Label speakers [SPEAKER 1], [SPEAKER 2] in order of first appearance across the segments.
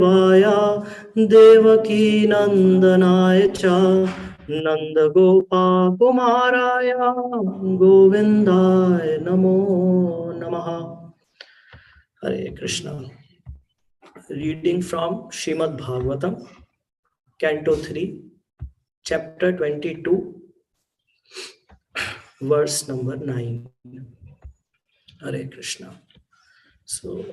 [SPEAKER 1] Via Devaki नंदनाय च नंद गोपाकुमाराय गोविंदाय नमो नमः। हरे Krishna. Reading from Srimad Bhagavatam, Canto 3, Chapter 22, verse number 9. Hare Krishna. So,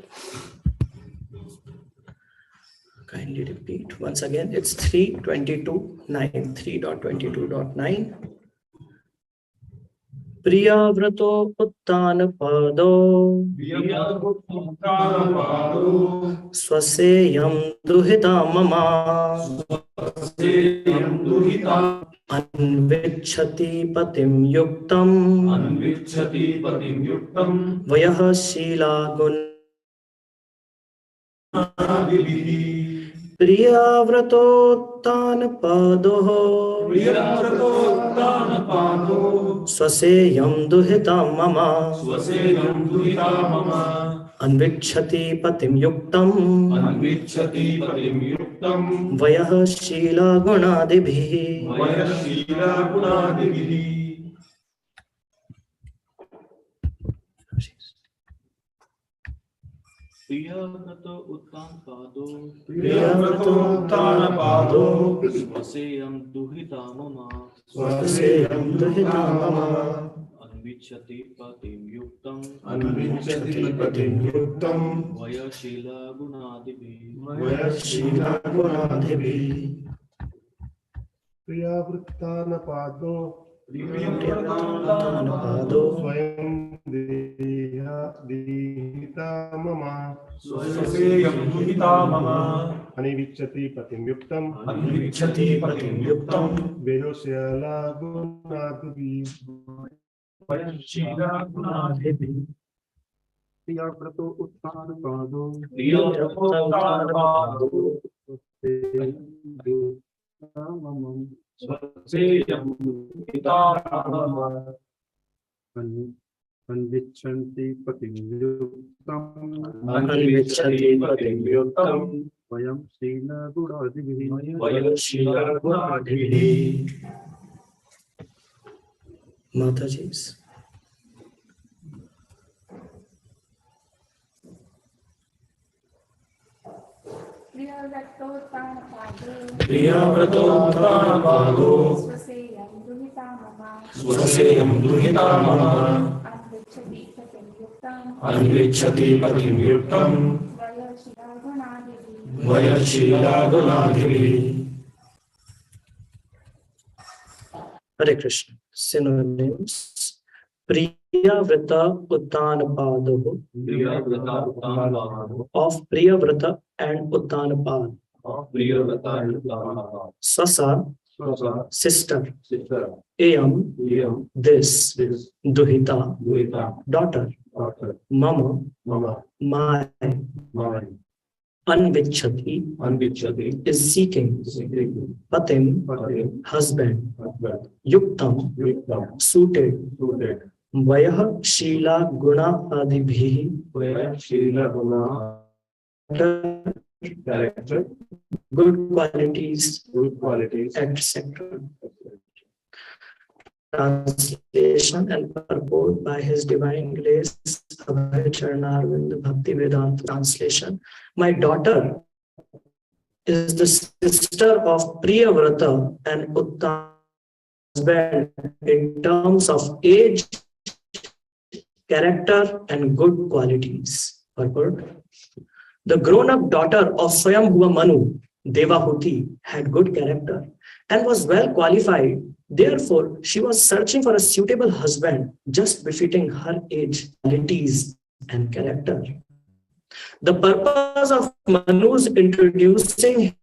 [SPEAKER 1] kindly repeat once again. It's 3.22.9. 3.22.9. Priyavrto uttana pado swaseyam duhita mama anvichati patim yuktam vayah shila gun Priyavratottana padoho swaseyam duhitam mama anvichati patim yuktam vayah shila gunadibhi.
[SPEAKER 2] Priyavrto uttana pado swaseyam duhita mama anvichati patim yuktam vayashila gunadibhi.
[SPEAKER 3] Priyavrtana pado swayam dihita mama anivichati patim yuktam veyosyala gunadibhi. Priyavrto uttana pado swaseyam duhita mama anvichanti patim yuktam vayam shila gunadibhi.
[SPEAKER 1] Mataji's.
[SPEAKER 4] Priyavrtottana pado swaseyam duhita mama anvichati patim yuktam vayashila gunadibhi.
[SPEAKER 1] Hare Krishna. Synonyms. Priyavrata Uttanapado of Priyavrata and Uttanapad. Sasa, sister. Ayam, this. Duhita, daughter. Mama, my. Anvichati is seeking. Patim, husband. Yuktam, suited. Vayah Shila Guna Adibhi, character, good qualities, etc. Translation and purport by His Divine Grace Abhay Charanarvind Bhakti Vedanta Translation. My daughter is the sister of Priyavrata and Uttana husband in terms of age, character, and good qualities. Purport. The grown-up daughter of Swayambhuva Manu, Devahuti, had good character and was well qualified. Therefore, she was searching for a suitable husband just befitting her age, qualities, and character. The purpose of Manu's introducing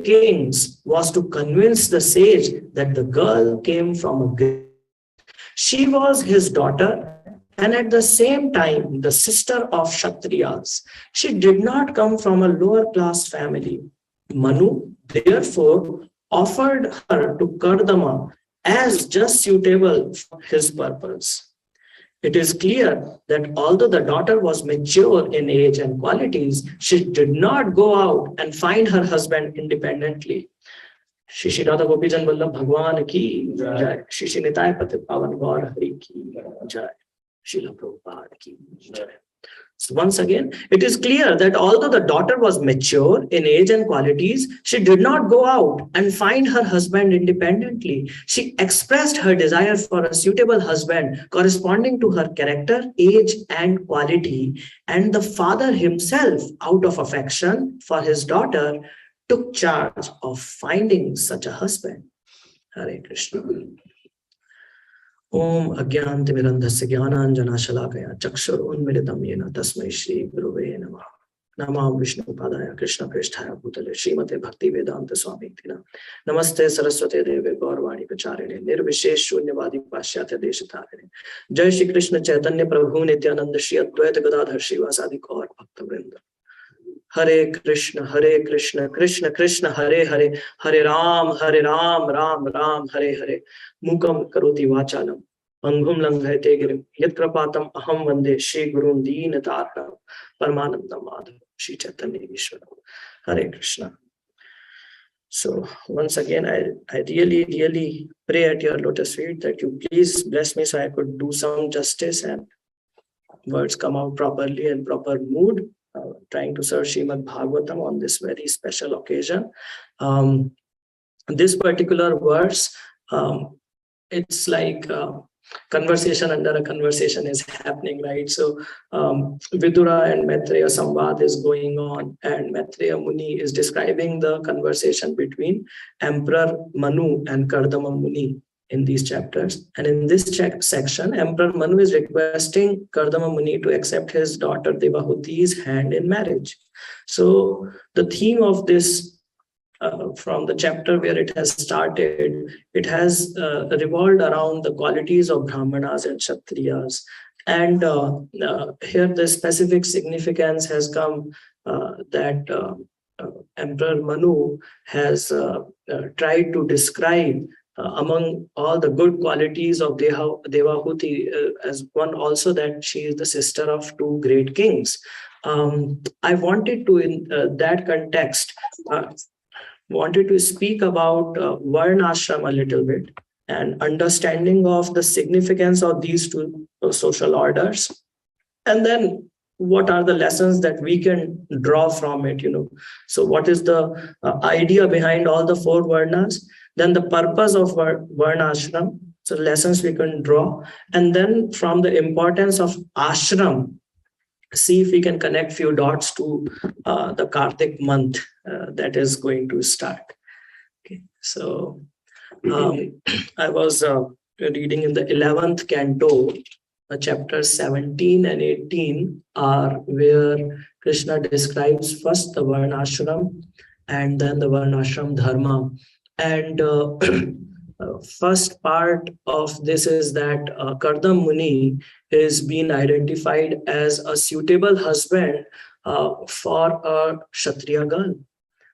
[SPEAKER 1] kings was to convince the sage that the girl came from a great. She was his daughter and at the same time the sister of Kshatriyas. She did not come from a lower class family. Manu therefore offered her to Kardama as just suitable for his purpose. It is clear that although the daughter was mature in age and qualities, she did not go out and find her husband independently. Shri Shri Radha Gopijan Vallabh Bhagwan ki jai. Shri Shri Nitai Patit Pavan Gaur Hari ki jai. Srila Prabhupada ki jai. So once again, it is clear that although the daughter was mature in age and qualities, she did not go out and find her husband independently. She expressed her desire for a suitable husband corresponding to her character, age, and quality. And the father himself, out of affection for his daughter, took charge of finding such a husband. Hare Krishna. Om Agyantimirandhasya Jnananjana Shalakaya Chakshur Unmilitam Yena Tasmai Shri Guruve Namah. Namah Vishnu Padaya Krishna Prishthaya Bhutale Srimate Bhakti Vedanta Swami Tina. Namaste Saraswate Deve Gaurvani Pacharine Nirvishesh Shunyavadi Pashyatya Deshatarine. Jai Shri Krishna Chaitanya Prabhu Nityananda Shri Advaita Gadadhar Srivasadi Gaur Bhakta Vrinda. Hare Krishna, Krishna Krishna, Hare Hare, Hare Ram, Ram Ram, Hare Hare. Mukam karoti vachalam, anghum langhayate girim, yat krapatam aham vande, Shri Gurun Deenataranam, Paramanandam Madhavam, Shri Chaitanya Ishwaram. Hare Krishna. So once again, I really pray at your lotus feet that you please bless me so I could do some justice and words come out properly and proper mood. Trying to serve Srimad Bhagavatam on this very special occasion. This particular verse, it's like conversation under a conversation is happening, right? So Vidura and Maitreya Samvad is going on, and Maitreya Muni is describing the conversation between Emperor Manu and Kardama Muni in these chapters. And in this section, Emperor Manu is requesting Kardama Muni to accept his daughter Devahuti's hand in marriage. So the theme of this, from the chapter where it has started, it has revolved around the qualities of Brahmanas and Kshatriyas. And here the specific significance has come that Emperor Manu has tried to describe among all the good qualities of Devahuti, as one also that she is the sister of two great kings. I wanted to, in that context, wanted to speak about Varna Ashram a little bit and understanding of the significance of these two social orders. And then what are the lessons that we can draw from it, So what is the idea behind all the four Varnas? Then the purpose of Varna Ashram, so lessons we can draw. And then from the importance of ashram, see if we can connect few dots to the Kartik month that is going to start. Okay, so I was reading in the 11th canto, chapters 17 and 18 are where Krishna describes first the Varna Ashram and then the Varna Ashram Dharma. And first part of this is that Kardama Muni is being identified as a suitable husband for a Kshatriya girl.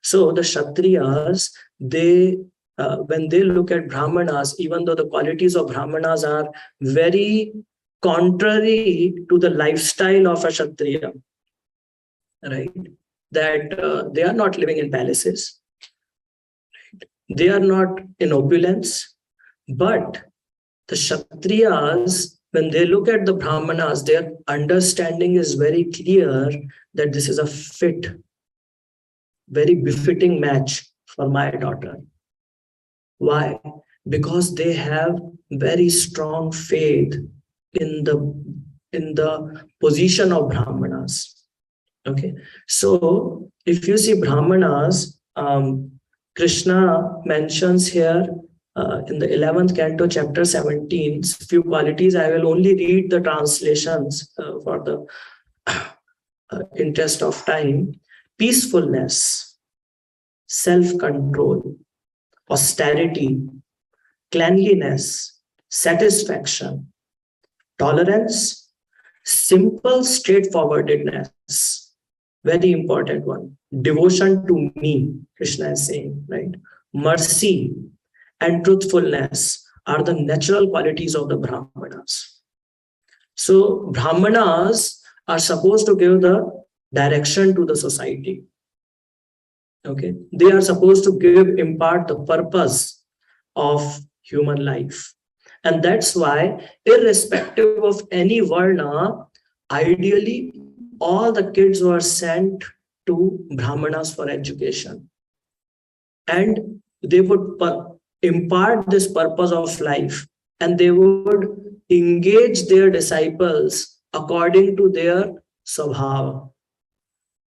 [SPEAKER 1] So the Kshatriyas, they when they look at Brahmanas, even though the qualities of Brahmanas are very contrary to the lifestyle of a Kshatriya, right? That they are not living in palaces. They are not in opulence, but the Kshatriyas, when they look at the Brahmanas, their understanding is very clear that this is a fit, very befitting match for my daughter. Why? Because they have very strong faith in the position of Brahmanas. Okay, so if you see Brahmanas, Krishna mentions here in the 11th canto, chapter 17, few qualities. I will only read the translations for the interest of time. Peacefulness, self-control, austerity, cleanliness, satisfaction, tolerance, simple straightforwardness. Very important one. Devotion to me, Krishna is saying, right? Mercy and truthfulness are the natural qualities of the Brahmanas. So Brahmanas are supposed to give the direction to the society. Okay, they are supposed to impart the purpose of human life. And that's why, irrespective of any Varna, ideally all the kids were sent to Brahmanas for education. And they would impart this purpose of life, and they would engage their disciples according to their svabhava.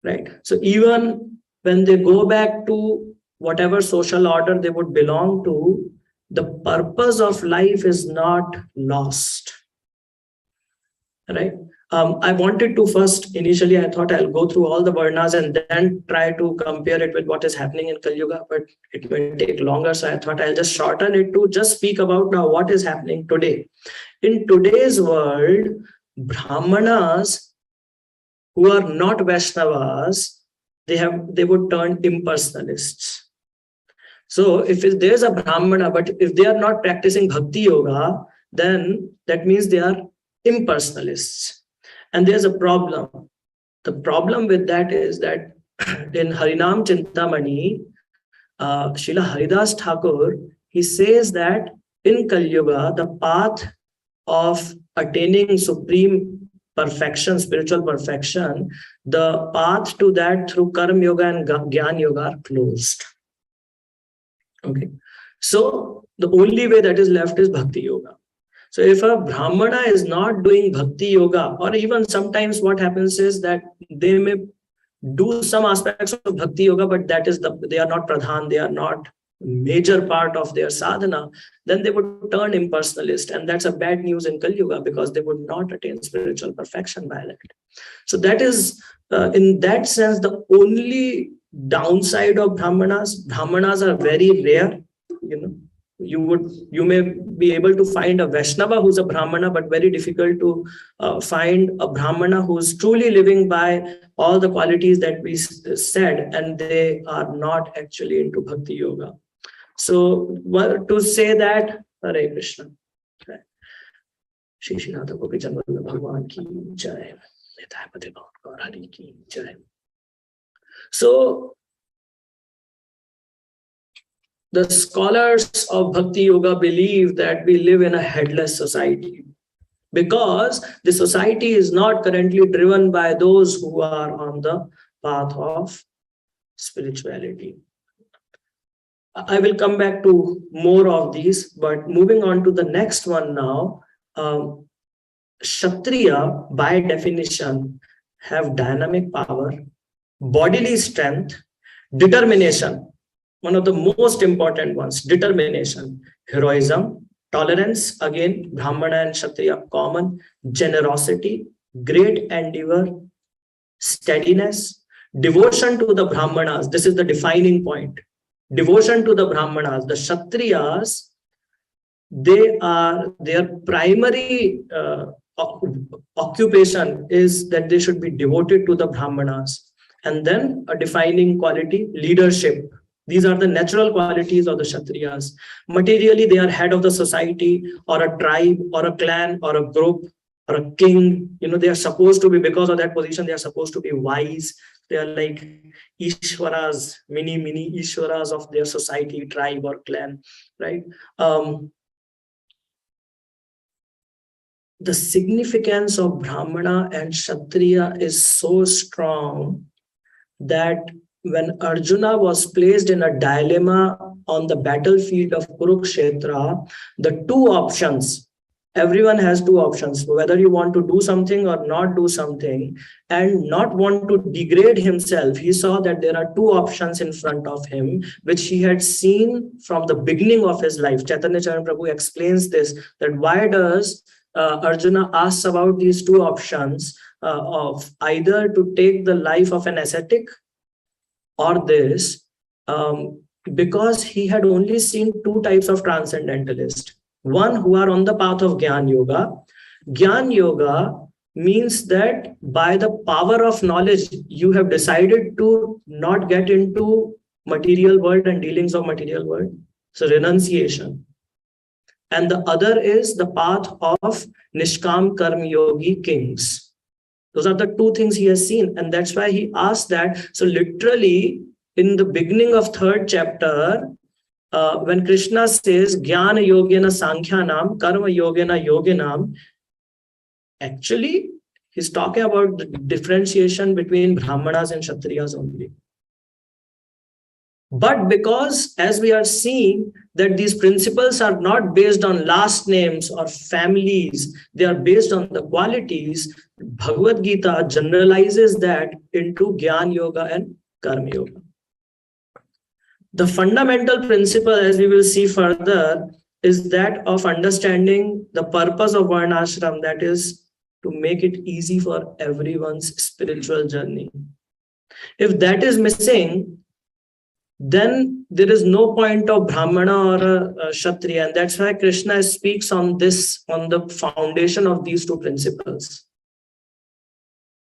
[SPEAKER 1] Right? So even when they go back to whatever social order they would belong to, the purpose of life is not lost. Right? I wanted to first, initially, I thought I'll go through all the Varnas and then try to compare it with what is happening in Kali Yuga, but it will take longer. So I thought I'll just shorten it to just speak about now what is happening today. In today's world, Brahmanas who are not Vaishnavas, they would turn impersonalists. So if there's a Brahmana, but if they are not practicing Bhakti Yoga, then that means they are impersonalists. And there's a problem. The problem with that is that in Harinam Chintamani, Srila Haridas Thakur, he says that in Kali Yuga, the path of attaining supreme perfection, spiritual perfection, the path to that through Karma Yoga and Gyan Yoga are closed. Okay, so the only way that is left is Bhakti Yoga. So if a Brahmana is not doing Bhakti Yoga, or even sometimes what happens is that they may do some aspects of Bhakti Yoga, but that is they are not pradhan, they are not major part of their sadhana, then they would turn impersonalist, and that's a bad news in Kali Yuga because they would not attain spiritual perfection by that. So that is in that sense the only downside of Brahmanas. Brahmanas are very rare. You may be able to find a Vaishnava who's a Brahmana, but very difficult to find a Brahmana who's truly living by all the qualities that we said, and they are not actually into Bhakti Yoga. So to say that, Hare Krishna. Shri Srinath Gopi Chandra Bhagwan ki jai. Hari ki jai. So the scholars of Bhakti Yoga believe that we live in a headless society because the society is not currently driven by those who are on the path of spirituality. I will come back to more of these, but moving on to the next one now. Kshatriya, by definition, have dynamic power, bodily strength, determination. One of the most important ones, determination, heroism, tolerance, again, Brahmana and Kshatriya common, generosity, great endeavor, steadiness, devotion to the Brahmanas. This is the defining point. Devotion to the Brahmanas. The Kshatriyas, their primary occupation is that they should be devoted to the Brahmanas. And then a defining quality, leadership. These are the natural qualities of the Kshatriyas. Materially, they are head of the society or a tribe or a clan or a group or a king. They are supposed to be, because of that position, they are supposed to be wise. They are like Ishwaras, mini Ishwaras of their society, tribe or clan, right? The significance of Brahmana and Kshatriya is so strong that when Arjuna was placed in a dilemma on the battlefield of Kurukshetra, the two options, everyone has two options, whether you want to do something or not do something and not want to degrade himself. He saw that there are two options in front of him, which he had seen from the beginning of his life. Chaitanya Charan Prabhu explains this, that why does Arjuna asks about these two options of either to take the life of an ascetic or this, because he had only seen two types of transcendentalists. One who are on the path of Gyan Yoga. Gyan Yoga means that by the power of knowledge, you have decided to not get into material world and dealings of material world. So renunciation. and the other is the path of Nishkam Karma Yogi kings. Those are the two things he has seen, and that's why he asked that. So literally, in the beginning of 3rd chapter, when Krishna says Jnana Yogena Sankhyanam, Karma Yogena Yoginam, actually he's talking about the differentiation between Brahmanas and Kshatriyas only. But because, as we are seeing, that these principles are not based on last names or families, they are based on the qualities, Bhagavad Gita generalizes that into Jnana Yoga and Karma Yoga. The fundamental principle, as we will see further, is that of understanding the purpose of Varna Ashram, that is to make it easy for everyone's spiritual journey. If that is missing, then there is no point of Brahmana or a Kshatriya. And that's why Krishna speaks on this, on the foundation of these two principles.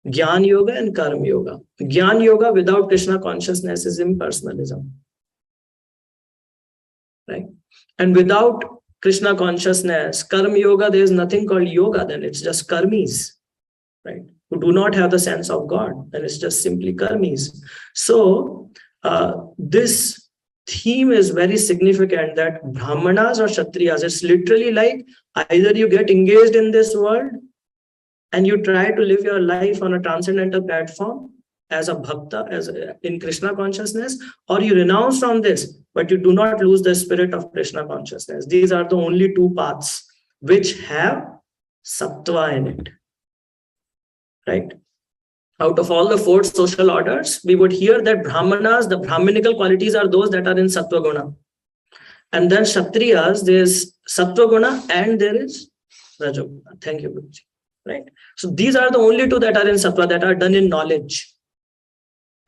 [SPEAKER 1] Jnana Yoga and Karma Yoga. Jnana Yoga without Krishna consciousness is impersonalism. Right? And without Krishna consciousness, Karma Yoga, there is nothing called yoga, then it's just karmis, right? Who do not have the sense of God, then it's just simply karmis. So this theme is very significant, that Brahmanas or Kshatriyas, it's literally like either you get engaged in this world and you try to live your life on a transcendental platform as a bhakta, in Krishna consciousness, or you renounce from this, but you do not lose the spirit of Krishna consciousness. These are the only two paths which have sattva in it, right? Out of all the 4 social orders, we would hear that Brahmanas, the Brahminical qualities are those that are in sattva guna. And then Kshatriyas, there is sattva guna and there is rajoguna. Thank you, Guruji. Right? So these are the only 2 that are in sattva, that are done in knowledge.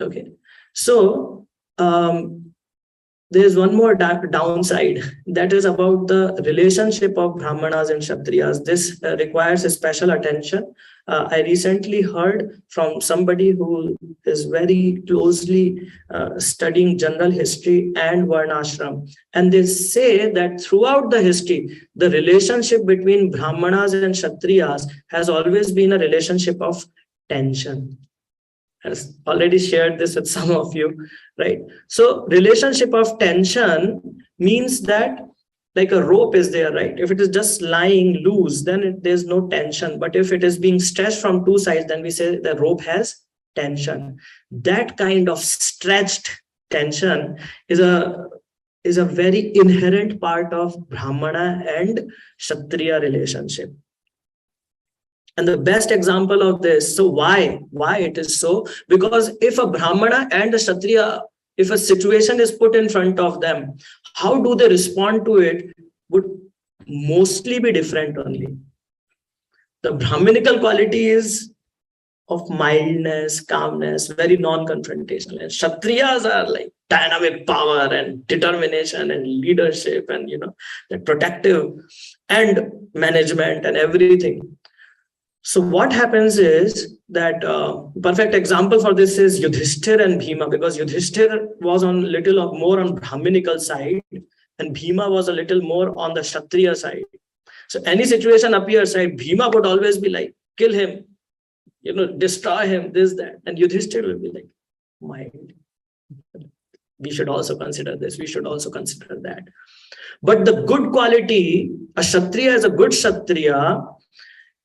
[SPEAKER 1] Okay. So there is one more downside, that is about the relationship of Brahmanas and Kshatriyas. This requires a special attention. I recently heard from somebody who is very closely studying general history and Varna Ashram, and they say that throughout the history, the relationship between Brahmanas and Kshatriyas has always been a relationship of tension. Has already shared this with some of you, right? So relationship of tension means that like a rope is there, right? If it is just lying loose, then there's no tension. But if it is being stretched from 2 sides, then we say the rope has tension. That kind of stretched tension is a very inherent part of Brahmana and Kshatriya relationship. And the best example of this, so why it is so? Because if a Brahmana and a Kshatriya, if a situation is put in front of them, how do they respond to it would mostly be different only. The Brahminical quality is of mildness, calmness, very non-confrontational. And Kshatriyas are like dynamic power and determination and leadership and, the protective and management and everything. So what happens is that perfect example for this is Yudhishthir and Bhima, because Yudhishthir was on little more on Brahminical side and Bhima was a little more on the Kshatriya side. So any situation appears, right? Bhima would always be like, kill him, destroy him, this, that. And Yudhishthir will be like, mind. We should also consider this. We should also consider that. But the good quality, a Kshatriya is a good Kshatriya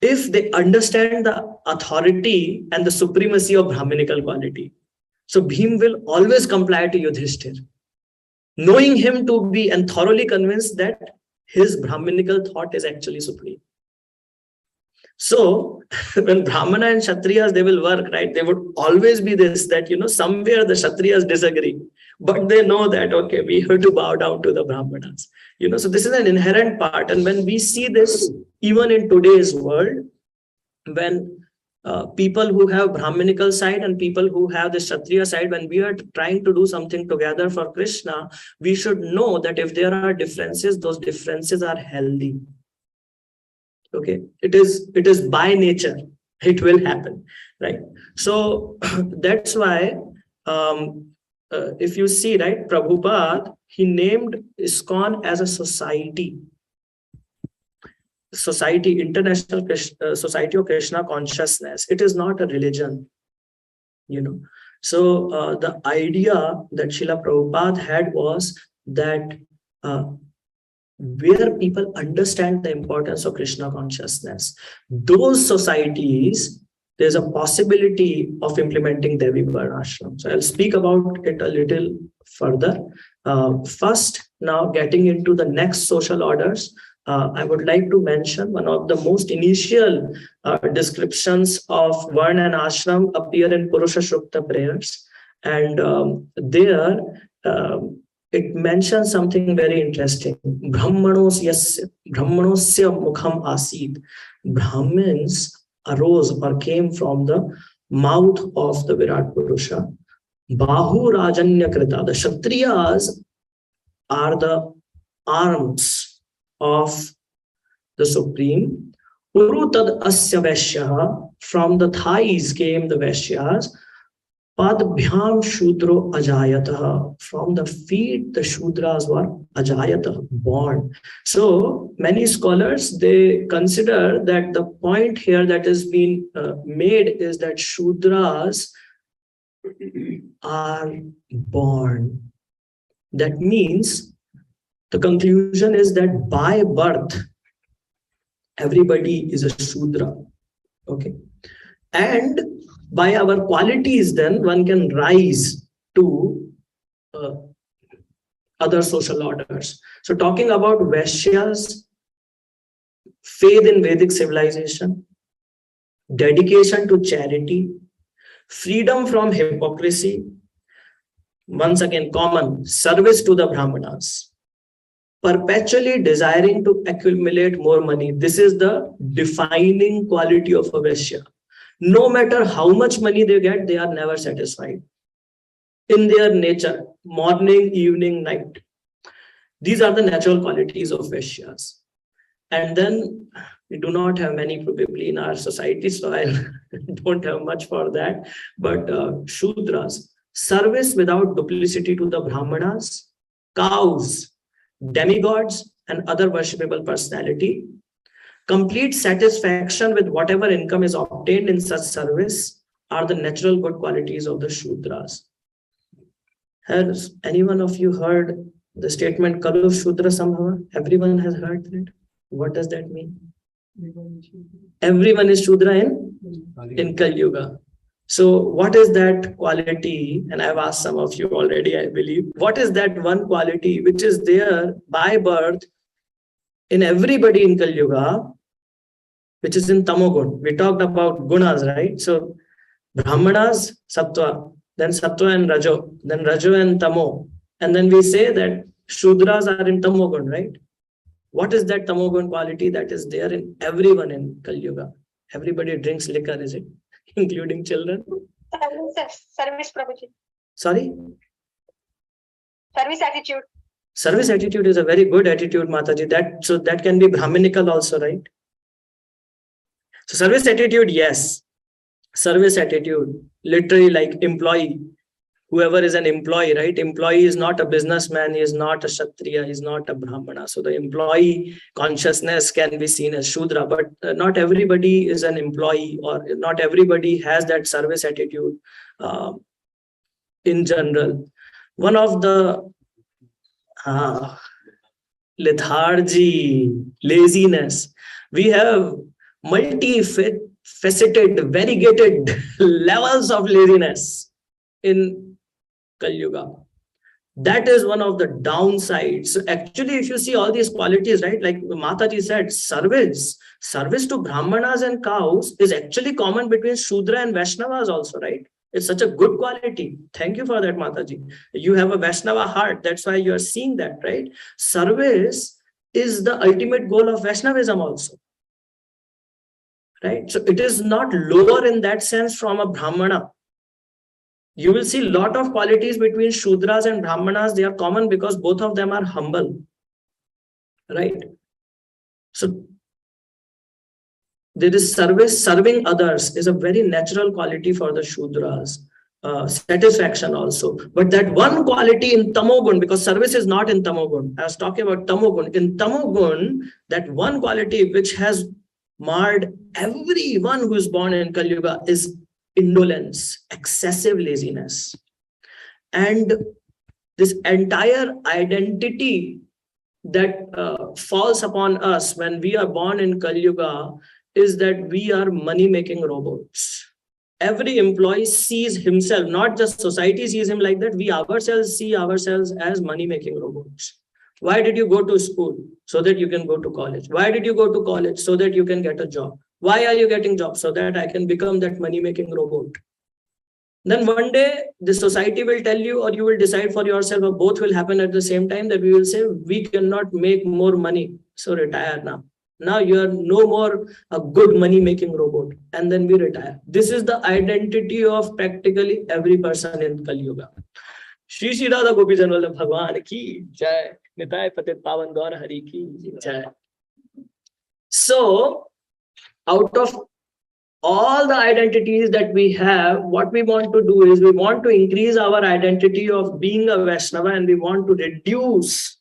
[SPEAKER 1] if they understand the authority and the supremacy of Brahminical quality. So Bhim will always comply to Yudhishthir, knowing him to be and thoroughly convinced that his Brahminical thought is actually supreme. So when Brahmana and Kshatriyas, they will work, right? They would always be this, that, somewhere the Kshatriyas disagree, but they know that, okay, we have to bow down to the Brahmanas. So this is an inherent part. And when we see this, even in today's world, when people who have Brahminical side and people who have the Kshatriya side, when we are trying to do something together for Krishna, we should know that if there are differences, those differences are healthy. Okay, it is by nature, it will happen, right? So that's why if you see, right, Prabhupada, he named ISKCON as a society. society, International Society of Krishna Consciousness. It is not a religion, you know. So the idea that Srila Prabhupada had was that where people understand the importance of Krishna consciousness, those societies, there's a possibility of implementing Devi Varna Ashram. So I'll speak about it a little further. First, now getting into the next social orders, I would like to mention one of the most initial descriptions of Varna and Ashram appear in Purusha Shukta prayers. And there, it mentions something very interesting. Brahmanosya mukham asid. Brahmins arose or came from the mouth of the Virat Purusha. Bahu Rajanya Krita. The Kshatriyas are the arms of the Supreme. Urutad asya Vaishyaha. From the thighs came the Vaishyas. Padbhyam Shudro Ajayataha. From the feet, the Shudras were Ajayataha, born. So many scholars, they consider that the point here that is being made is that Shudras are born. That means the conclusion is that by birth, everybody is a Shudra. Okay. And by our qualities, then one can rise to other social orders. So talking about Vaishyas, faith in Vedic civilization, dedication to charity, freedom from hypocrisy, once again common, service to the Brahmanas, perpetually desiring to accumulate more money. This is the defining quality of a Vaishya. No matter how much money they get, they are never satisfied. In their nature, morning, evening, night. These are the natural qualities of Vaishyas. And then we do not have many probably in our society, so I don't have much for that. But Shudras, service without duplicity to the Brahmanas, cows, demigods, and other worshipable personality, complete satisfaction with whatever income is obtained in such service are the natural good qualities of the Shudras. Has any one of you heard the statement Kalu Shudra Sambhava? Everyone has heard that. What does that mean? Everyone is Shudra in Kali Yuga. So what is that quality? And I've asked some of you already, I believe. What is that one quality which is there by birth in everybody in Kali Yuga, which is in Tamogun? We talked about gunas, right? So Brahmanas, Sattva, then Sattva and Rajo, then Rajo and Tamo. And then we say that Shudras are in Tamogun, right? What is that Tamogun quality that is there in everyone in Kali Yuga? Everybody drinks liquor, is it? Including children?
[SPEAKER 5] Service, Prabhuji.
[SPEAKER 1] Sorry?
[SPEAKER 5] Service attitude.
[SPEAKER 1] Service attitude is a very good attitude, Mataji. That can be Brahminical also, right? So service attitude, yes. Service attitude, literally like employee. Whoever is an employee, right? Employee is not a businessman, he is not a Kshatriya, he is not a Brahmana. So the employee consciousness can be seen as Shudra, but not everybody is an employee, or not everybody has that service attitude in general. One of the lethargy, laziness. We have multifaceted, variegated levels of laziness in Kali Yuga. That is one of the downsides. So actually, if you see all these qualities, right, like Mataji said, service to Brahmanas and cows is actually common between Shudra and Vaishnavas also, right? It's such a good quality. Thank you for that, Mataji. You have a Vaishnava heart. That's why you are seeing that, right? Service is the ultimate goal of Vaishnavism also, right? So it is not lower in that sense from a Brahmana. You will see a lot of qualities between Shudras and Brahmanas. They are common because both of them are humble, right? So there is service, serving others is a very natural quality for the Shudras. satisfaction also. But that one quality in tamogun, because service is not in tamogun. I was talking about tamogun. In tamogun, that one quality which has marred everyone who is born in Kali Yuga is indolence, excessive laziness. And this entire identity that falls upon us when we are born in Kali Yuga is that we are money-making robots. Every employee sees himself, not just society sees him like that, we ourselves see ourselves as money-making robots. Why did you go to school? So that you can go to college. Why did you go to college? So that you can get a job. Why are you getting job? So that I can become that money-making robot. Then one day the society will tell you, or you will decide for yourself, or both will happen at the same time, that we will say, we cannot make more money, so retire now. Now you are no more a good money-making robot, and then we retire. This is the identity of practically every person in Kali Yuga. Shri Shri Radha Gopi Janwala Bhagwan ki jai, Nitai Patit Pavan Gaur Hari ki jai. So, out of all the identities that we have, what we want to do is we want to increase our identity of being a Vaishnava, and we want to reduce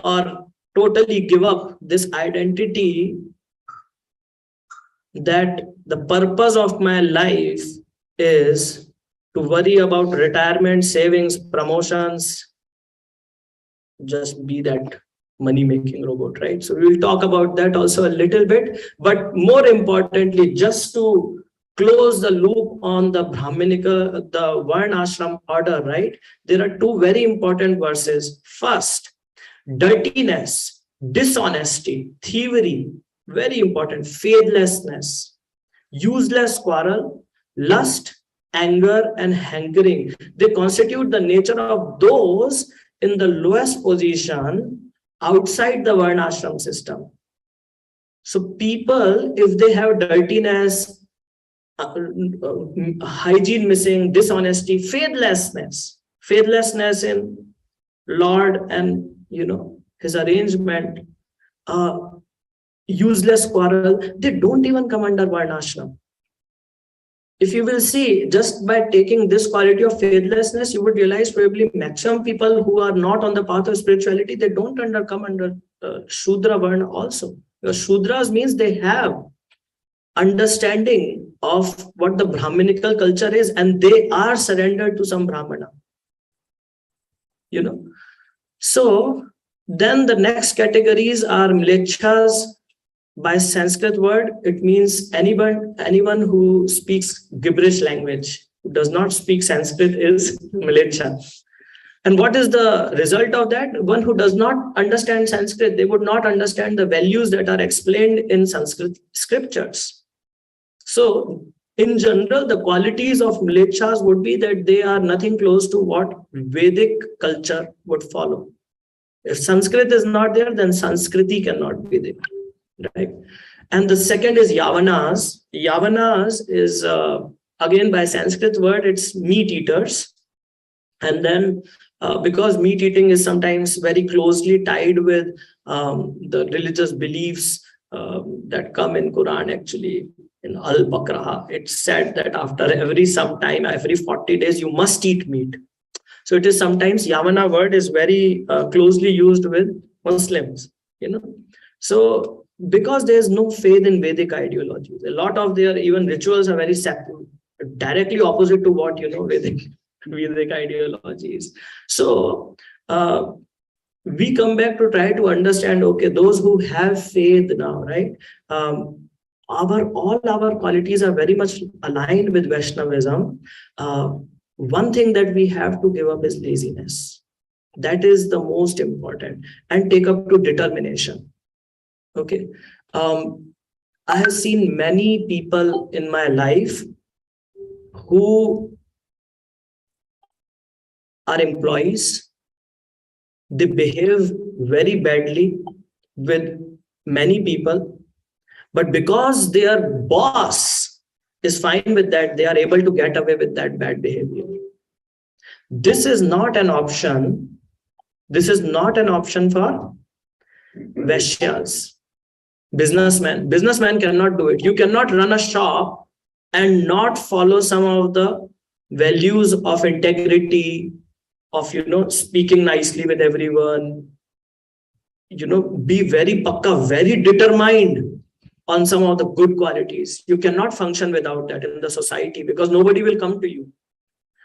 [SPEAKER 1] or totally give up this identity that the purpose of my life is to worry about retirement, savings, promotions, just be that money-making robot, right? So we will talk about that also a little bit, but more importantly, just to close the loop on the Brahmanika, the Varna Ashram order, right? There are two very important verses. First, dirtiness, dishonesty, thievery, very important, faithlessness, useless quarrel, lust, anger, and hankering. They constitute the nature of those in the lowest position outside the Varna Ashram system. So people, if they have dirtiness, hygiene missing, dishonesty, faithlessness in Lord and his arrangement, useless quarrel, they don't even come under Varna Ashram. If you will see, just by taking this quality of faithlessness, you would realize probably maximum people who are not on the path of spirituality, they don't come under Sudra Varna also. Because Sudras means they have understanding of what the Brahminical culture is, and they are surrendered to some Brahmana. So then the next categories are Mlechas. By Sanskrit word, it means anyone who speaks gibberish language, who does not speak Sanskrit, is Mlecha. And what is the result of that? One who does not understand Sanskrit, they would not understand the values that are explained in Sanskrit scriptures. So in general, the qualities of Mlechas would be that they are nothing close to what Vedic culture would follow. If Sanskrit is not there, then Sanskriti cannot be there. Right. And the second is Yavanas. Yavanas is again by Sanskrit word, it's meat eaters. And then because meat eating is sometimes very closely tied with the religious beliefs that come in Quran, actually in Al-Baqarah, it's said that after every 40 days, you must eat meat. So it is sometimes Yavana word is very closely used with Muslims, So because there is no faith in Vedic ideologies, a lot of their even rituals are very directly opposite to what Vedic ideologies. So we come back to try to understand, okay, those who have faith now, right? All our qualities are very much aligned with Vaishnavism. One thing that we have to give up is laziness. That is the most important, and take up to determination. Okay. I have seen many people in my life who are employees. They behave very badly with many people, but because their boss is fine with that, they are able to get away with that bad behavior. This is not an option. This is not an option for Vaishyas. Businessman cannot do it. You cannot run a shop and not follow some of the values of integrity, of, speaking nicely with everyone, be very pakka, very determined on some of the good qualities. You cannot function without that in the society because nobody will come to you.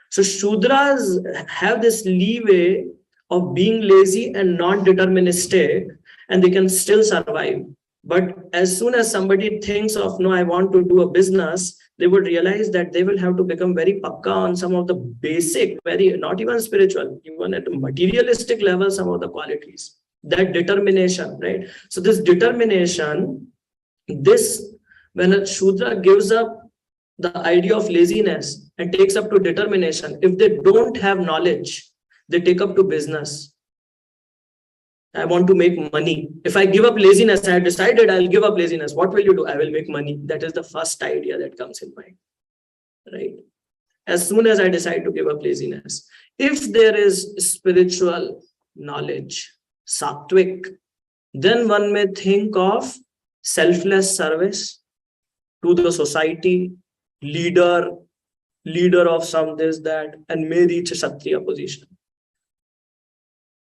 [SPEAKER 1] So Shudras have this leeway of being lazy and non-deterministic, and they can still survive. But as soon as somebody thinks of, no, I want to do a business, they would realize that they will have to become very pakka on some of the basic, very, not even spiritual, even at a materialistic level, some of the qualities. That determination, right? So this determination, when a Shudra gives up the idea of laziness and takes up to determination, if they don't have knowledge, they take up to business. I want to make money. If I give up laziness, I have decided I'll give up laziness. What will you do? I will make money. That is the first idea that comes in mind, right? As soon as I decide to give up laziness, if there is spiritual knowledge, sattvic, then one may think of selfless service to the society, leader of some this, that, and may reach a Kshatriya position.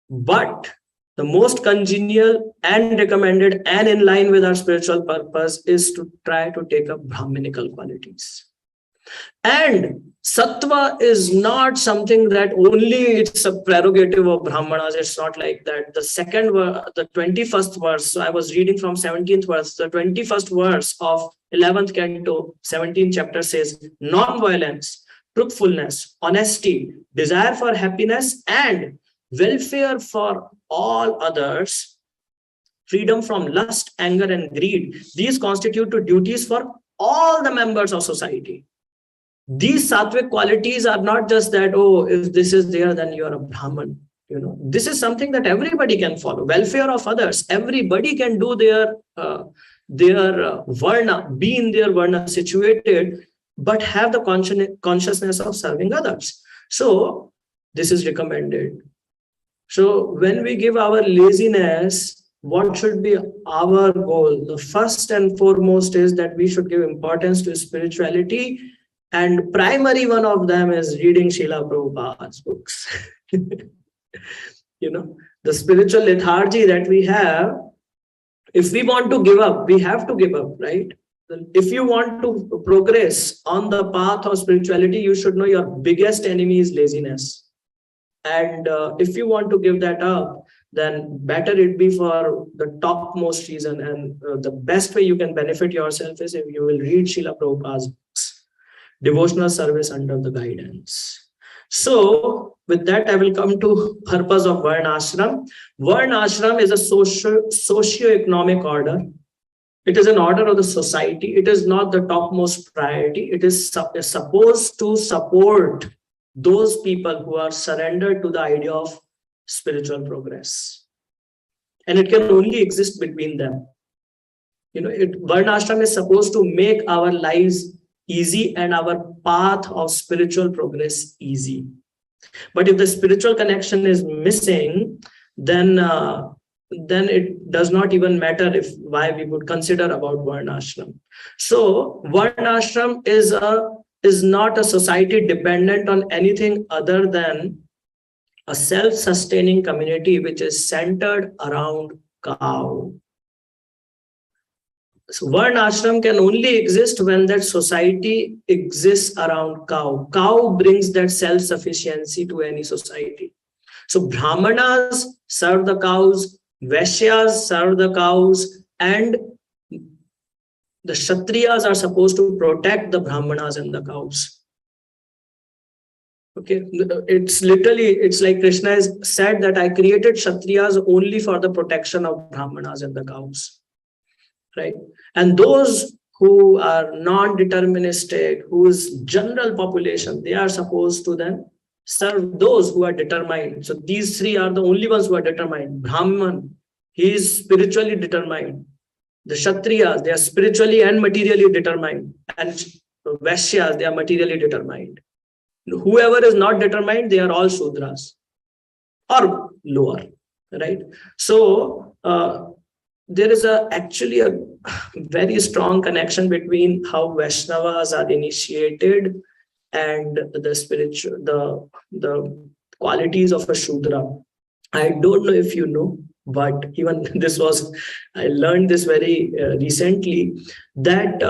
[SPEAKER 1] But the most congenial and recommended and in line with our spiritual purpose is to try to take up Brahminical qualities. And Sattva is not something that only it's a prerogative of Brahmanas. It's not like that. The 21st verse, so I was reading from 17th verse, the 21st verse of 11th canto, 17th chapter says, non-violence, truthfulness, honesty, desire for happiness and welfare for all others, freedom from lust, anger and greed. These constitute duties for all the members of society. These sattvic qualities are not just that, oh, if this is there, then you are a Brahman. This is something that everybody can follow. Welfare of others. Everybody can do their Varna, be in their Varna situated, but have the consciousness of serving others. So this is recommended. So when we give our laziness, what should be our goal? The first and foremost is that we should give importance to spirituality. And primary one of them is reading Srila Prabhupada's books. The spiritual lethargy that we have, if we want to give up, we have to give up, right? If you want to progress on the path of spirituality, you should know your biggest enemy is laziness. And if you want to give that up, then better it be for the topmost reason. And the best way you can benefit yourself is if you will read Srila Prabhupada's books. Devotional service under the guidance. So with that, I will come to purpose of Varna Ashram. Varna Ashram is a socio-economic order. It is an order of the society. It is not the topmost priority. It is supposed to support those people who are surrendered to the idea of spiritual progress. And it can only exist between them. Varna Ashram is supposed to make our lives easy and our path of spiritual progress easy. But if the spiritual connection is missing, then it does not even matter why we would consider about Varna Ashram. So Varna Ashram is not a society dependent on anything other than a self-sustaining community which is centered around cow. So Varna Ashram can only exist when that society exists around cow. Cow brings that self-sufficiency to any society. So Brahmanas serve the cows, Vaishyas serve the cows, and the Kshatriyas are supposed to protect the Brahmanas and the cows. Okay, it's like Krishna has said that I created Kshatriyas only for the protection of Brahmanas and the cows. Right? And those who are non-deterministic, whose general population, they are supposed to then serve those who are determined. So these three are the only ones who are determined. Brahman, he is spiritually determined. The Kshatriyas, they are spiritually and materially determined. And Vaishyas, they are materially determined. Whoever is not determined, they are all Sudras or lower, right? So there is actually a very strong connection between how Vaishnavas are initiated and the spiritual, the qualities of a Shudra. I don't know if you know, but even I learned this very recently, that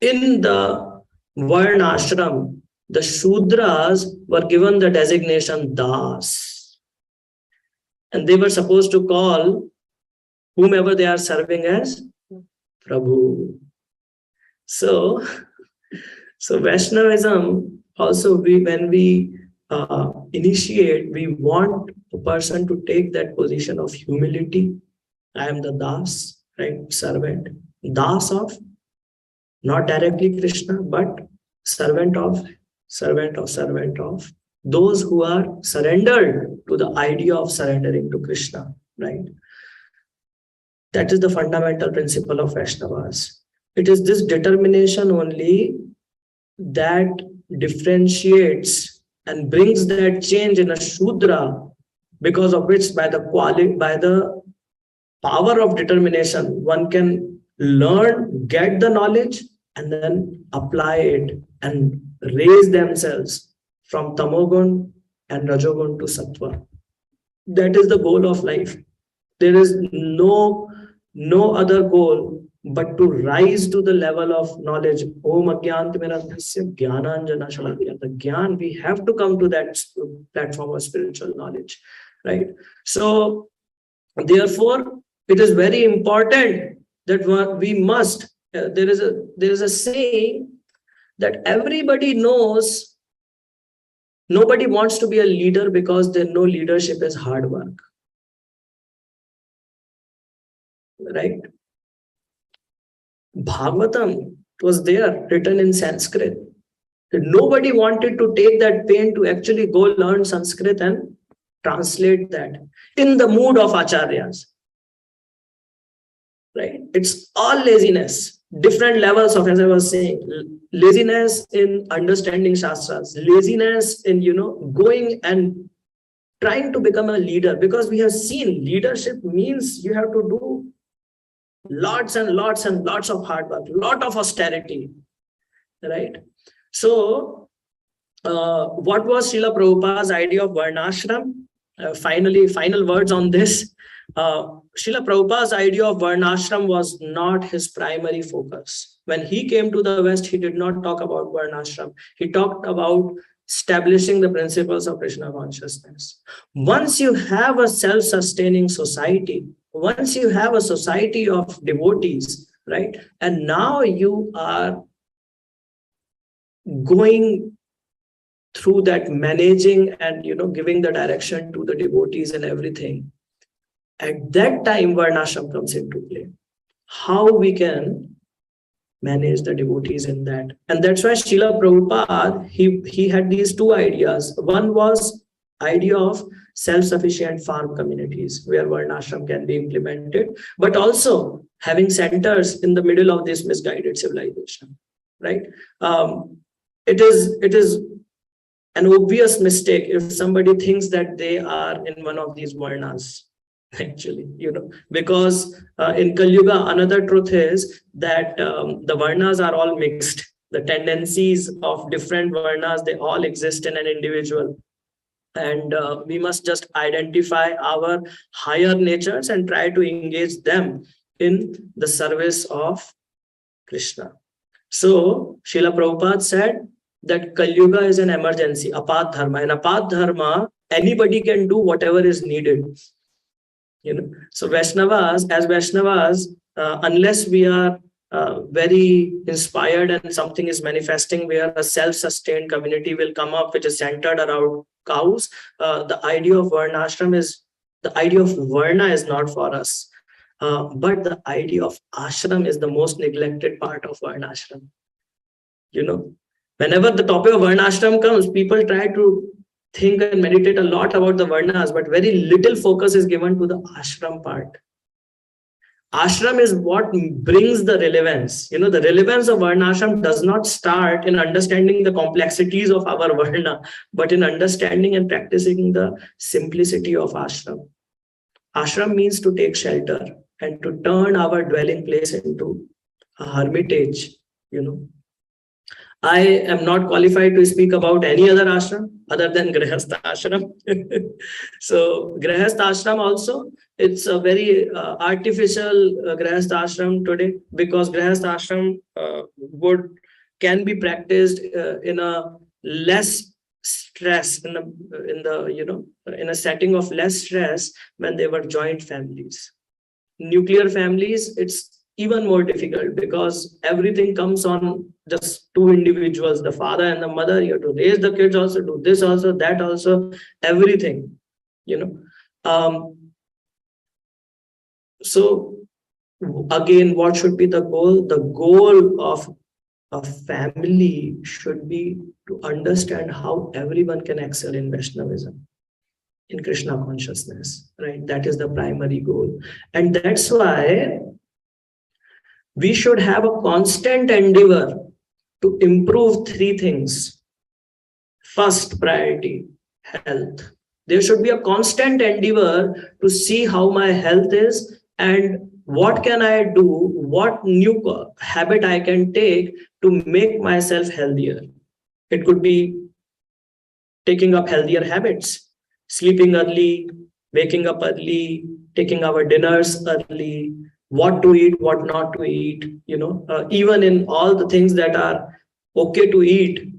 [SPEAKER 1] in the Varna Ashram, the Shudras were given the designation Das. And they were supposed to call whomever they are serving as Prabhu. So Vaishnavism also, when we initiate, we want a person to take that position of humility. I am the Das, right? Servant. Das of, not directly Krishna, but servant of those who are surrendered to the idea of surrendering to Krishna, right? That is the fundamental principle of Vaishnavas. It is this determination only that differentiates and brings that change in a Shudra, because of which by the power of determination, one can learn, get the knowledge, and then apply it and raise themselves from Tamogun and Rajogun to Sattva. That is the goal of life. There is no other goal but to rise to the level of knowledge. Om Agyantimirandhasya Jnananjana Shalakya. The Gyan, we have to come to that platform of spiritual knowledge, right? So, therefore, it is very important that we must. There is a saying that everybody knows. Nobody wants to be a leader because they know leadership is hard work, right? Bhagavatam was there, written in Sanskrit. Nobody wanted to take that pain to actually go learn Sanskrit and translate that in the mood of acharyas, right? It's all laziness, different levels of, as I was saying, laziness in understanding shastras, laziness in going and trying to become a leader, because we have seen leadership means you have to do lots and lots and lots of hard work, lot of austerity, right? So what was Srila Prabhupada's idea of Varnashram? Final words on this. Srila Prabhupada's idea of Varnashram was not his primary focus. When he came to the West, he did not talk about Varnashram. He talked about establishing the principles of Krishna consciousness. Once you have a self-sustaining society, once you have a society of devotees, right? And now you are going through that managing and, giving the direction to the devotees and everything. At that time, Varnashram comes into play. How we can manage the devotees in that. And that's why Srila Prabhupada, he had these two ideas. One was idea of self-sufficient farm communities where Varnashram can be implemented, but also having centers in the middle of this misguided civilization, right? It is an obvious mistake if somebody thinks that they are in one of these Varnas, actually, because in Kali Yuga, another truth is that the Varnas are all mixed. The tendencies of different Varnas, they all exist in an individual. And we must just identify our higher natures and try to engage them in the service of Krishna. So, Srila Prabhupada said that Kali Yuga is an emergency, apat dharma. In apat dharma, anybody can do whatever is needed. So Vaishnavas, unless we are very inspired and something is manifesting where a self-sustained community will come up, which is centered around cows, the idea of Varna is not for us. But the idea of ashram is the most neglected part of Varna Ashram. Whenever the topic of Varna Ashram comes, people try to think and meditate a lot about the Varnas, but very little focus is given to the ashram part. Ashram is what brings the relevance. The relevance of Varna Ashram does not start in understanding the complexities of our Varna, but in understanding and practicing the simplicity of ashram. Ashram means to take shelter and to turn our dwelling place into a hermitage, I am not qualified to speak about any other ashram other than Grihastha ashram. So Grihastha ashram also, it's a very artificial Grihastha ashram today, because Grihastha ashram can be practiced in a less stress, in a setting of less stress when they were joint families. Nuclear families, it's even more difficult because everything comes on just two individuals, the father and the mother. You have to raise the kids also, do this also, that also, everything, so again, what should be the goal? The goal of a family should be to understand how everyone can excel in Vaishnavism, in Krishna consciousness, right? That is the primary goal. And that's why we should have a constant endeavor to improve three things. First priority, health. There should be a constant endeavor to see how my health is and what can I do, what new habit I can take to make myself healthier. It could be taking up healthier habits, sleeping early, waking up early, taking our dinners early, what to eat, what not to eat, even in all the things that are okay to eat,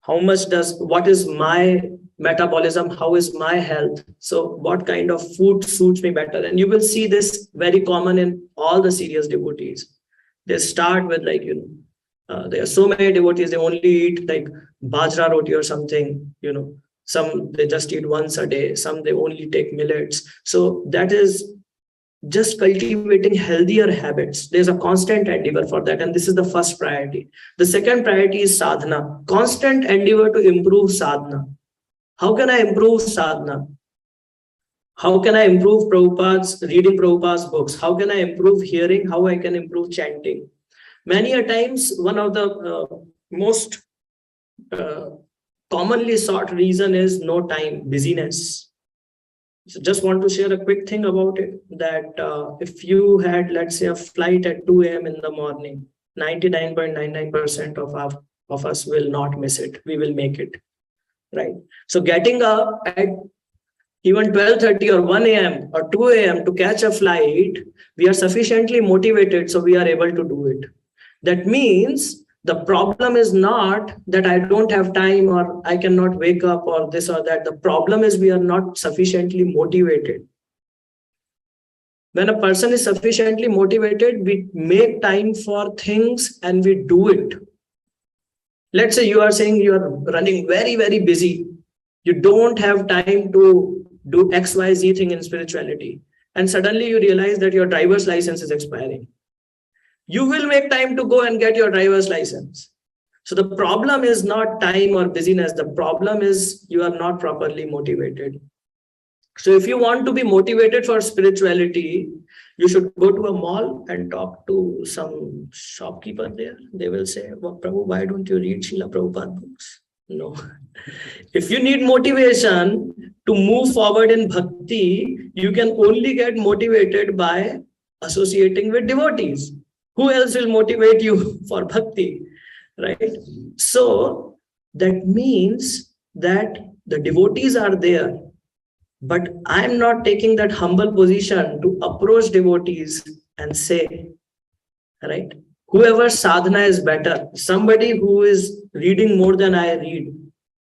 [SPEAKER 1] what is my metabolism, how is my health, so what kind of food suits me better. And you will see this very common in all the serious devotees. They start with there are so many devotees, they only eat like bajra roti or something, some they just eat once a day, some they only take millets. So that is just cultivating healthier habits. There's a constant endeavor for that, and this is the first priority. The second priority is sadhana, constant endeavor to improve sadhana. How can I improve sadhana? How can I improve reading Prabhupada's books? How can I improve hearing? How I can improve chanting? Many a times, one of the most commonly sought reason is no time, busyness. So just want to share a quick thing about it, that if you had, let's say, a flight at 2 a.m. in the morning, 99.99% of us will not miss it. We will make it, right? So getting up at even 12:30 or 1 a.m. or 2 a.m. to catch a flight, we are sufficiently motivated, so we are able to do it. That means the problem is not that I don't have time or I cannot wake up or this or that. The problem is we are not sufficiently motivated. When a person is sufficiently motivated, we make time for things and we do it. Let's say you are saying you are running very, very busy. You don't have time to do XYZ thing in spirituality. And suddenly you realize that your driver's license is expiring. You will make time to go and get your driver's license. So the problem is not time or busyness. The problem is you are not properly motivated. So if you want to be motivated for spirituality, you should go to a mall and talk to some shopkeeper there. They will say, well, Prabhu, why don't you read Srila Prabhupada books? No. If you need motivation to move forward in bhakti, you can only get motivated by associating with devotees. Who else will motivate you for bhakti, right? So that means that the devotees are there, but I'm not taking that humble position to approach devotees and say, right, whoever sadhana is better, somebody who is reading more than I read,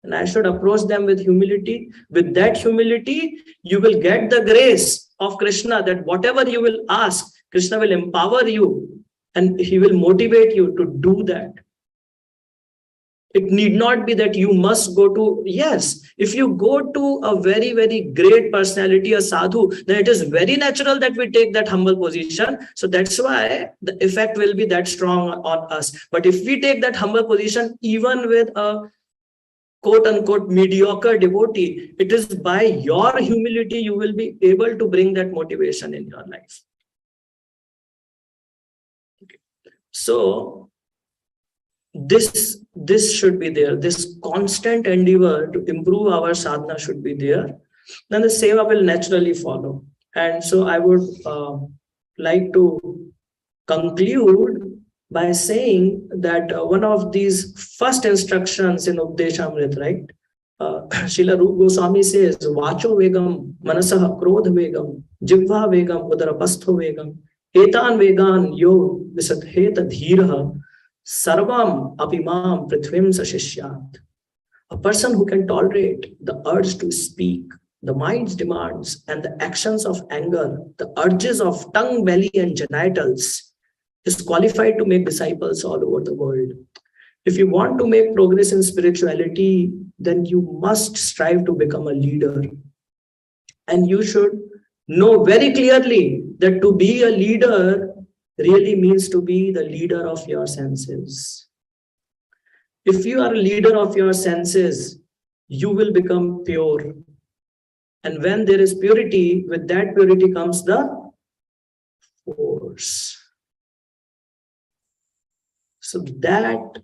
[SPEAKER 1] and I should approach them with humility. With that humility, you will get the grace of Krishna, that whatever you will ask, Krishna will empower you and he will motivate you to do that. It need not be that you must go to, yes, if you go to a very, very great personality, a sadhu, then it is very natural that we take that humble position. So that's why the effect will be that strong on us. But if we take that humble position, even with a quote unquote mediocre devotee, it is by your humility you will be able to bring that motivation in your life. Okay. So this should be there. This constant endeavor to improve our sadhana should be there. Then the seva will naturally follow. And so I would like to conclude by saying that one of these first instructions in Updeshamrit, right? Srila Rupa Goswami says, Vacho vegam, manasah krodh vegam, jivva vegam, udarapastho vegam, etan vegan yo visathet dhiraha, sarvam apimam prithvim sashishyat. A person who can tolerate the urge to speak, the mind's demands, and the actions of anger, the urges of tongue, belly, and genitals, is qualified to make disciples all over the world. If you want to make progress in spirituality, then you must strive to become a leader. And you should know very clearly that to be a leader really means to be the leader of your senses. If you are a leader of your senses, you will become pure. And when there is purity, with that purity comes the force. So that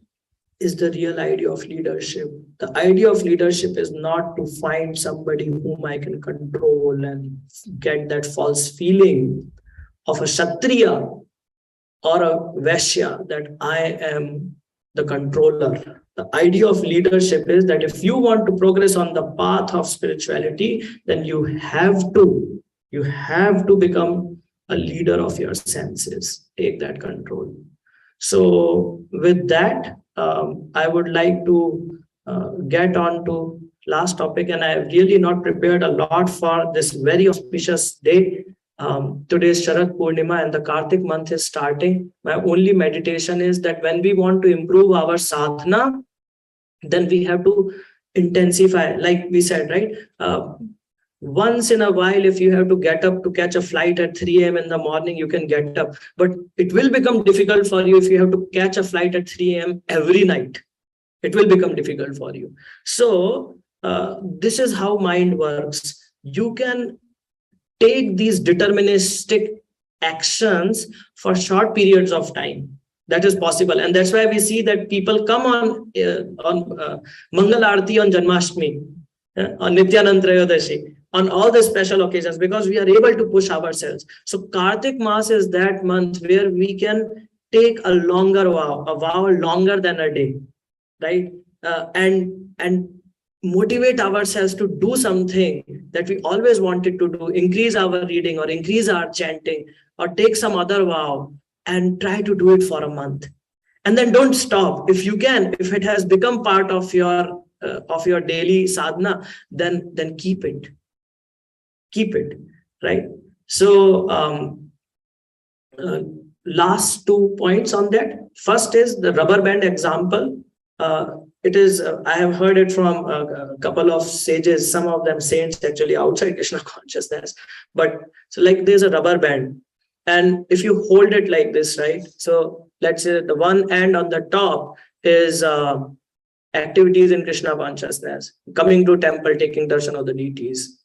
[SPEAKER 1] is the real idea of leadership. The idea of leadership is not to find somebody whom I can control and get that false feeling of a Kshatriya or a Vaishya that I am the controller. The idea of leadership is that if you want to progress on the path of spirituality, then you have to become a leader of your senses. Take that control. So with that, I would like to get on to last topic, and I have really not prepared a lot for this very auspicious day. Today is Sharad Purnima and the Kartik month is starting. My only meditation is that when we want to improve our sadhana, then we have to intensify, like we said, right? Once in a while, if you have to get up to catch a flight at 3 a.m. in the morning, you can get up. But it will become difficult for you if you have to catch a flight at 3 a.m. every night. It will become difficult for you. So this is how mind works. You can take these deterministic actions for short periods of time. That is possible. And that's why we see that people come on Mangal Aarti on Janmashtami, on Nityanand Trayodasi, on all the special occasions, because we are able to push ourselves. So Kartik Maas is that month where we can take a longer vow, a vow longer than a day, right? And motivate ourselves to do something that we always wanted to do, increase our reading or increase our chanting or take some other vow and try to do it for a month. And then don't stop. If you can, if it has become part of your daily sadhana, then keep it. Keep it, right? So last 2 points on that. First is the rubber band example. It is, I have heard it from a couple of sages, some of them saints actually outside Krishna consciousness. But so like there's a rubber band, and if you hold it like this, right? So let's say the one end on the top is activities in Krishna consciousness, coming to temple, taking darshan of the deities,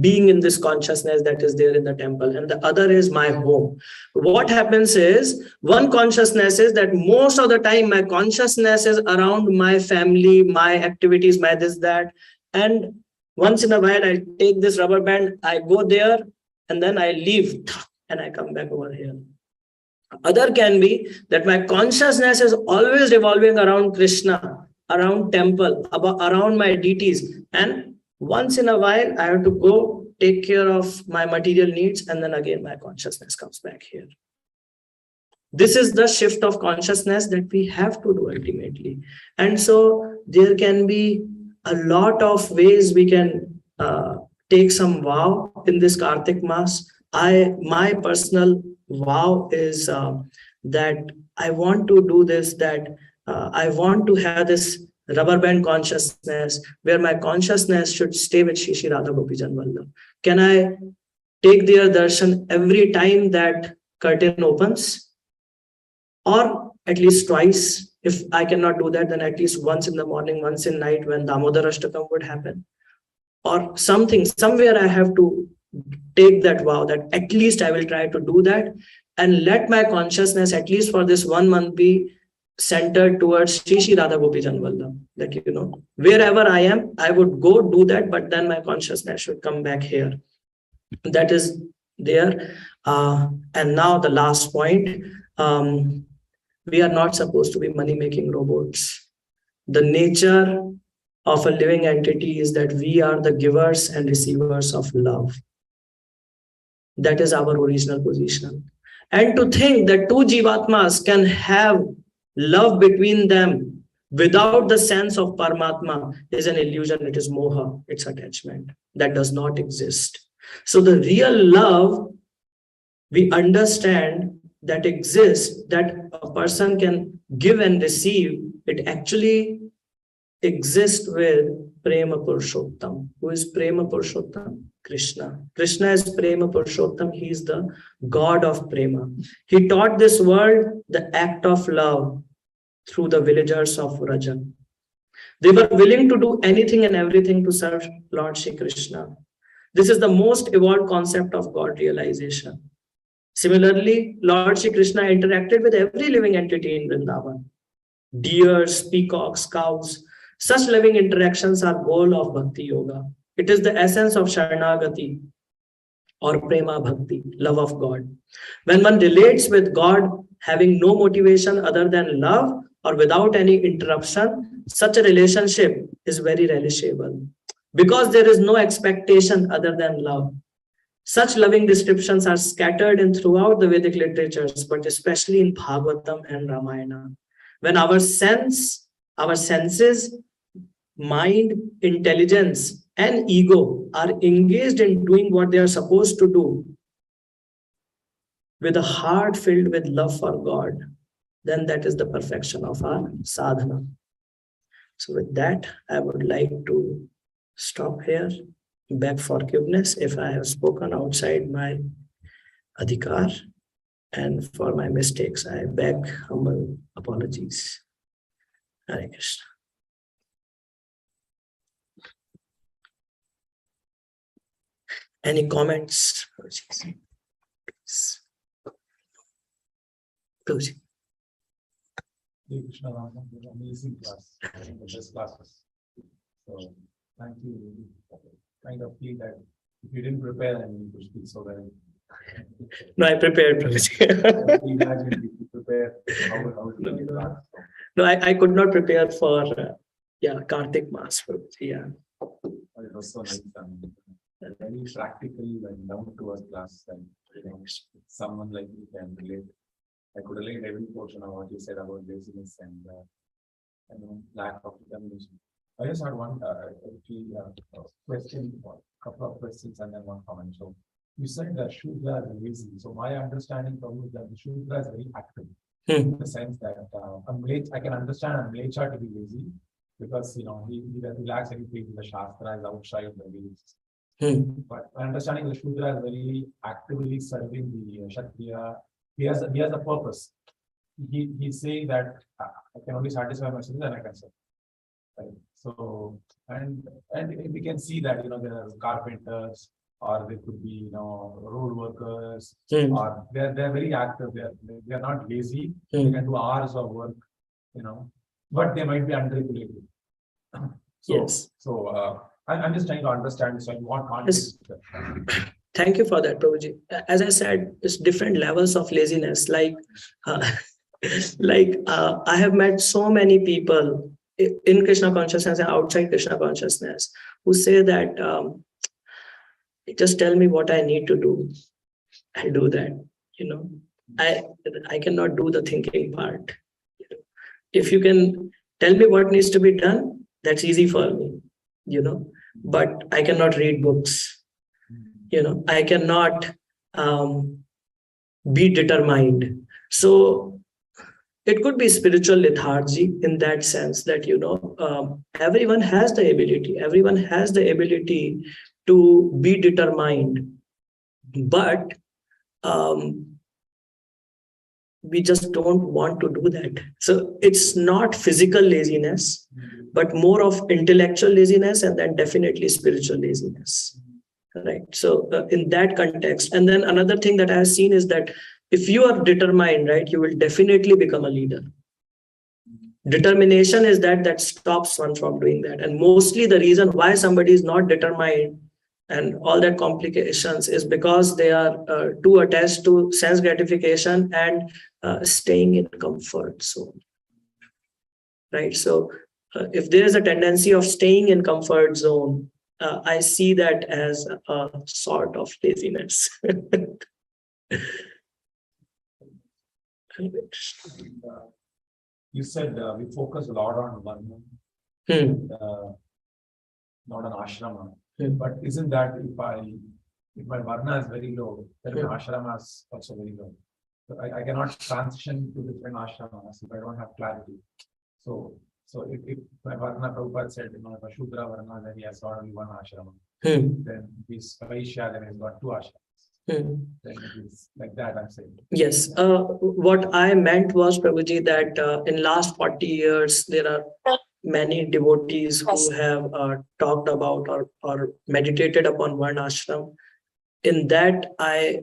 [SPEAKER 1] being in this consciousness that is there in the temple, and the other is my home. What happens is, one consciousness is that most of the time my consciousness is around my family, my activities, my this, that, and once in a while I take this rubber band, I go there, and then I leave, and I come back over here. Other can be that my consciousness is always revolving around Krishna, around temple, around my deities, and once in a while I have to go take care of my material needs, and then again my consciousness comes back here. This is the shift of consciousness that we have to do ultimately. And so there can be a lot of ways we can take some vow in this Kartik Maas. My personal vow is that I want to do this, that I want to have this rubber band consciousness where my consciousness should stay with Shri Shri Radha Gopijan Vallabh. Can I take their darshan every time that curtain opens? Or at least twice? If I cannot do that, then at least once in the morning, once in night when Damodar Ashtakam would happen. Or something, somewhere I have to take that vow that at least I will try to do that, and let my consciousness at least for this 1 month be centered towards Shri Shri Radha Gopijan Vallabh. That, wherever I am, I would go do that, but then my consciousness should come back here. That is there. And now the last point. We are not supposed to be money-making robots. The nature of a living entity is that we are the givers and receivers of love. That is our original position. And to think that two Jivatmas can have love between them without the sense of Paramatma is an illusion. It is moha, it's attachment. That does not exist. So the real love, we understand that exists, that a person can give and receive, it actually exists with Prema Purushottam. Who is Prema Purushottam? Krishna. Krishna is Prema Purushottam. He is the God of Prema. He taught this world the act of love through the villagers of Vraja. They were willing to do anything and everything to serve Lord Shri Krishna. This is the most evolved concept of God realization. Similarly, Lord Shri Krishna interacted with every living entity in Vrindavan. Deers, peacocks, cows. Such living interactions are goal of Bhakti Yoga. It is the essence of Sharanagati or Prema Bhakti, love of God. When one relates with God having no motivation other than love or without any interruption, such a relationship is very relishable because there is no expectation other than love. Such loving descriptions are scattered in throughout the Vedic literatures, but especially in Bhagavatam and Ramayana. When our senses, mind, intelligence, and ego are engaged in doing what they are supposed to do with a heart filled with love for God, then that is the perfection of our sadhana. So with that, I would like to stop here, beg forgiveness if I have spoken outside my adhikar, and for my mistakes, I beg humble apologies. Hare Krishna. Any comments? Please. Please.
[SPEAKER 6] Krishna Rama, amazing class, the best classes. So thank you. Kind of feel that if you didn't prepare and you could speak so well.
[SPEAKER 1] No, I prepared, Prabhuji.
[SPEAKER 6] Imagine if you prepare how it will be class.
[SPEAKER 1] No, I could not prepare for Kartik Mass, Prabhuji. Yeah.
[SPEAKER 6] It was so nice. Very practical and down to earth class, and someone like you can relate. I could relate every portion of what you said about laziness and lack of determination. I just had one question, a couple of questions, and then one comment. So you said that Sudra is lazy. So my understanding from you is that the Sudra is very active in the sense that I can understand a Mlecha to be lazy because he lacks anything in the Shastra, is outside the rules. But my understanding the Sudra is very actively serving the Kshatriya. He has a purpose. He's saying that I can only satisfy myself and I can serve. Right. So and we can see that there are carpenters, or there could be road workers, or they're very active. They're not lazy. They can do hours of work, but they might be unregulated.
[SPEAKER 1] Yes.
[SPEAKER 6] So I'm just trying to understand. So in what context?
[SPEAKER 1] Thank you for that, Prabhuji. As I said, it's different levels of laziness. Like I have met so many people in Krishna consciousness and outside Krishna consciousness who say that just tell me what I need to do. I'll do that. I cannot do the thinking part. If you can tell me what needs to be done, that's easy for me. But I cannot read books. I cannot be determined. So it could be spiritual lethargy in that sense that, everyone has the ability. Everyone has the ability to be determined. But we just don't want to do that. So it's not physical laziness, but more of intellectual laziness, and then definitely spiritual laziness. Right. So in that context, and then another thing that I have seen is that if you are determined, right, you will definitely become a leader. Determination is that stops one from doing that. And mostly the reason why somebody is not determined and all that complications is because they are too attached to sense gratification and staying in comfort zone, right? So if there is a tendency of staying in comfort zone, I see that as a sort of laziness.
[SPEAKER 6] You said we focus a lot on Varna, not on ashrama. But isn't that if my Varna is very low, then my ashrama is also very low. So I cannot transition to different ashramas if I don't have clarity. So if my Varna, Prabhupada said, if a Shudra Varna, then he has got only one ashrama. Then this Vaishya, then he's got two ashrama. Then it is like that, I'm saying.
[SPEAKER 1] Yes. What I meant was, Prabhuji, that in last 40 years, there are many devotees who have talked about or meditated upon Varna Ashram. In that, I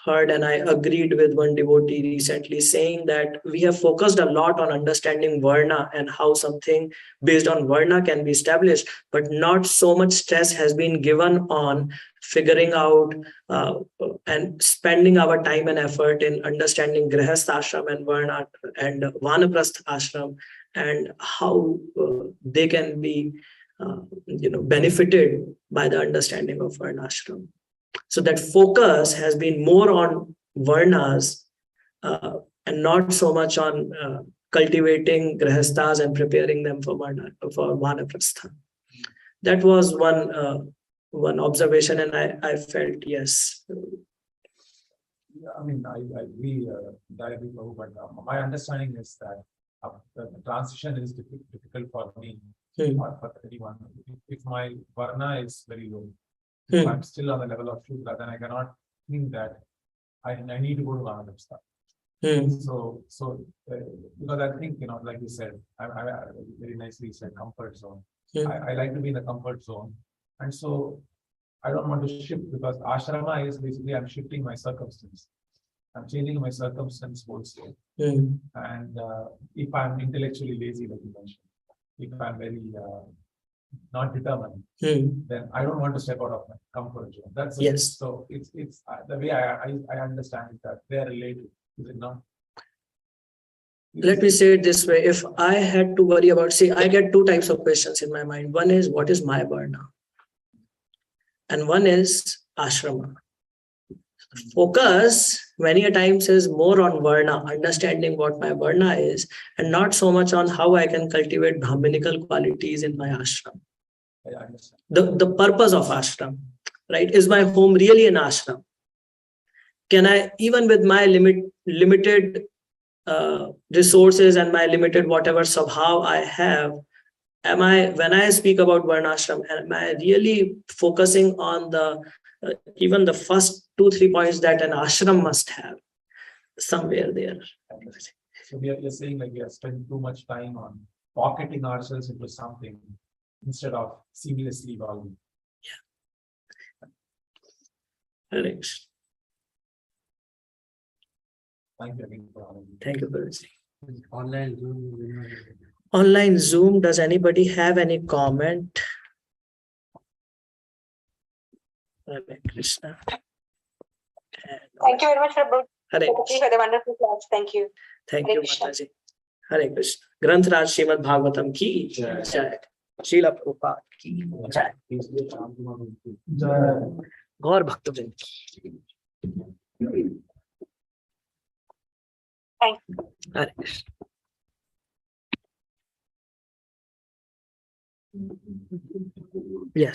[SPEAKER 1] heard and I agreed with one devotee recently saying that we have focused a lot on understanding Varna and how something based on Varna can be established, but not so much stress has been given on figuring out and spending our time and effort in understanding Grihastha Ashram and Varna and Vanaprastha Ashram and how they can be benefited by the understanding of Varna Ashram. So that focus has been more on Varnas and not so much on cultivating Grihasthas and preparing them for Vanaprastha. That was one observation, and I felt yes.
[SPEAKER 6] Yeah, I mean, I agree, directly, but my understanding is that the transition is difficult for me or for anyone. If my Varna is very low, if I'm still on the level of Shudra, then I cannot think that I need to go to Vanaprastha. So because I think, like you said, I very nicely said comfort zone. I like to be in the comfort zone. And so I don't want to shift because ashrama is basically I'm shifting my circumstance. I'm changing my circumstance wholesale. And if I'm intellectually lazy, like you mentioned, if I'm very not determined, then I don't want to step out of my comfort zone. That's
[SPEAKER 1] yes.
[SPEAKER 6] So it's the way I understand it, that they're related, is it not?
[SPEAKER 1] Let me say it this way. If I had to worry about, see, I get two types of questions in my mind. One is, what is my Varna? And one is ashrama. Focus many a times is more on Varna, understanding what my Varna is, and not so much on how I can cultivate Brahminical qualities in my ashram.
[SPEAKER 6] I understand.
[SPEAKER 1] The purpose of ashram, right? Is my home really an ashram? Can I, even with my limited resources and my limited whatever sabhav I have, when I speak about Varnashram, am I really focusing on the even the first 2-3 points that an ashram must have somewhere there?
[SPEAKER 6] So you're saying like we are spending too much time on pocketing ourselves into something instead of seamlessly evolving.
[SPEAKER 1] Yeah. Alex.
[SPEAKER 6] Thank you again for all of you.
[SPEAKER 1] Thank you for listening.
[SPEAKER 3] Online Zoom.
[SPEAKER 1] Online Zoom, does anybody have any comment? Hare Krishna.
[SPEAKER 5] Thank you very much for
[SPEAKER 1] Hare
[SPEAKER 5] the wonderful class. Thank you.
[SPEAKER 1] Thank
[SPEAKER 5] Hare
[SPEAKER 1] you,
[SPEAKER 5] Krishna.
[SPEAKER 1] Mataji. Hare Krishna. Granth Raj Srimad Bhagavatam ki jai. Srila Prabhupada ki jai. Gaur Bhaktavrind ki.
[SPEAKER 5] Thank you.
[SPEAKER 1] Hare Krishna. Yes.